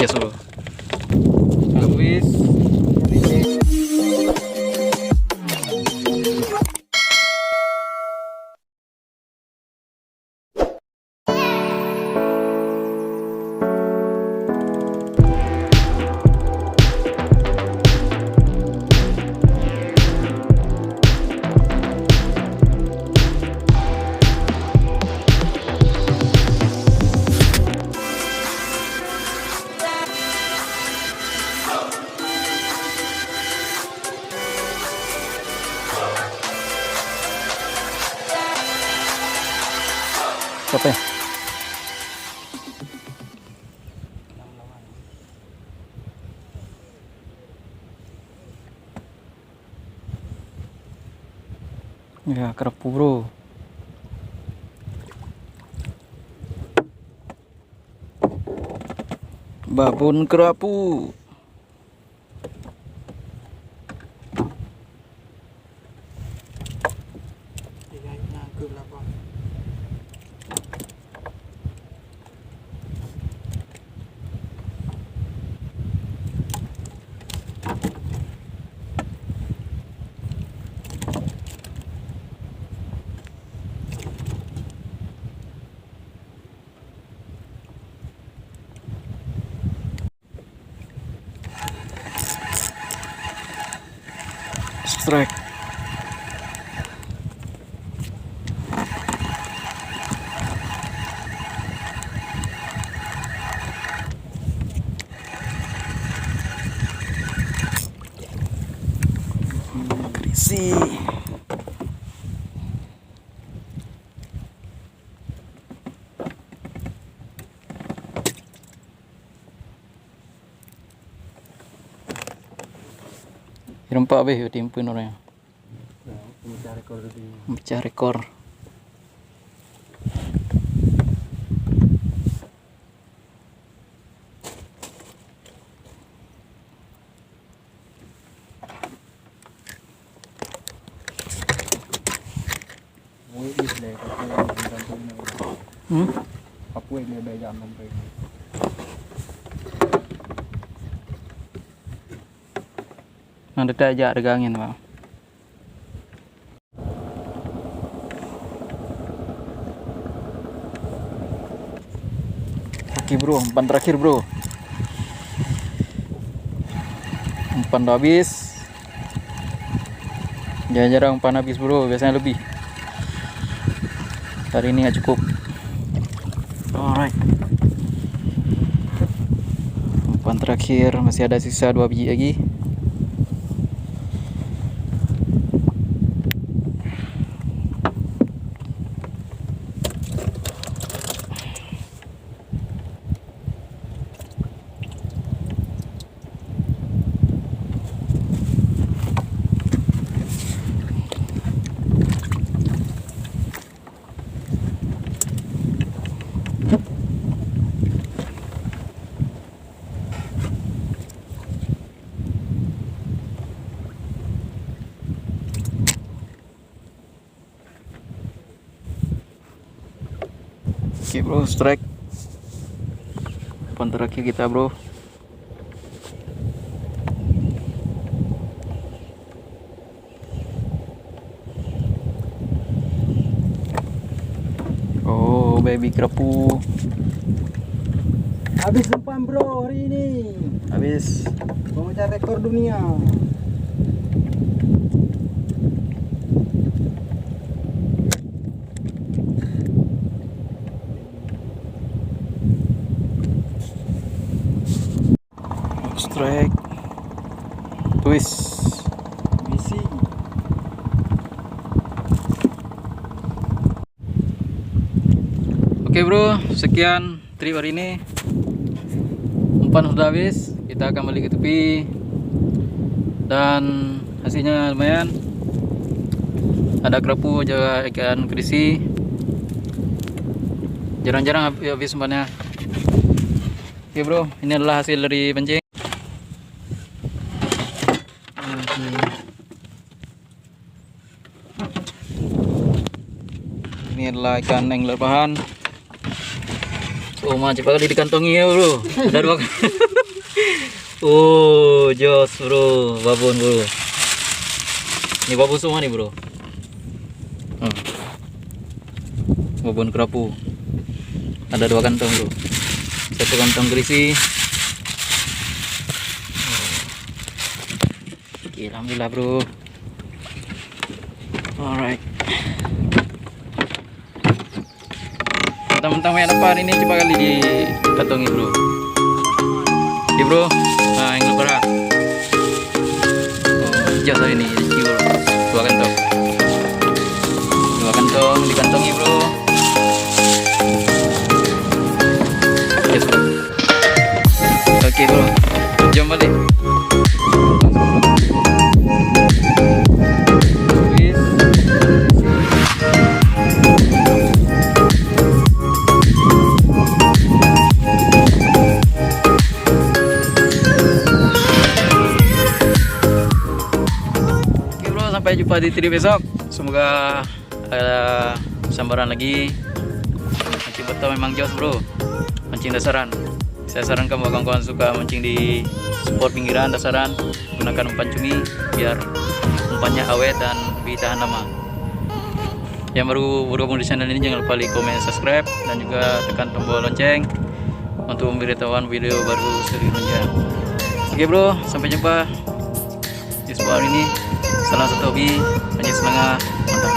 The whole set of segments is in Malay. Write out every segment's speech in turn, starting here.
Yes bro. Habis. Apa ya? Ya, kerapu bro. Babon kerapu. Strike. Krisi. Rempak beh timpun orang. Pemecah rekor tadi. Pecah rekor. Apa yang dia jam sampai. Nanti aja regangin bang. Oke bro, umpan terakhir bro. Umpan udah habis. Jarang-jarang umpan habis bro, biasanya lebih. Hari ini nggak cukup. Alright. Umpan terakhir, masih ada sisa 2 biji lagi. Oke bro, strike. Umpan terakhir kita bro. Oh, baby kerapu. Habis umpan bro hari ini. Habis. Pemecah rekor dunia. Strike. Twist. Misi. Oke bro, sekian trip hari ini. Umpan sudah habis, kita akan balik ke tepi. Dan hasilnya lumayan. Ada kerapu, juga ikan krisi. Jarang-jarang habis umpannya. Oke bro, ini adalah hasil dari pancing. Ini adalah ikan angler bahan. Oh mantap kali dikantongi ya bro. Ada 2 kali. Oh jos bro, babon bro. Ini babon semua nih bro. Babon kerapu. Ada 2 kantong bro. 1 kantong berisi. Oke, alhamdulillah bro. Alright. Teman-teman yang depan ini coba kali dikantongi bro. Di bro, nah yang lebar. Oh, jas hari ini bro. 2 kantong. 2 kantong dikantongi bro. Yes bro. Oke bro, jom balik. Sampai jumpa di trip besok. Semoga ada sambaran lagi. Mancing betul memang jos bro. Mancing dasaran. Saya sarankan buat kawan-kawan suka mancing di spot pinggiran dasaran, gunakan umpan cumi biar umpannya awet dan lebih tahan lama. Yang baru bergabung di channel ini jangan lupa like, komen, subscribe dan juga tekan tombol lonceng untuk memberitahuan video baru selanjutnya. Oke bro, sampai jumpa di spot hari ini. Salam satu hobi, hanya semangat, mantap.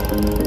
Do it.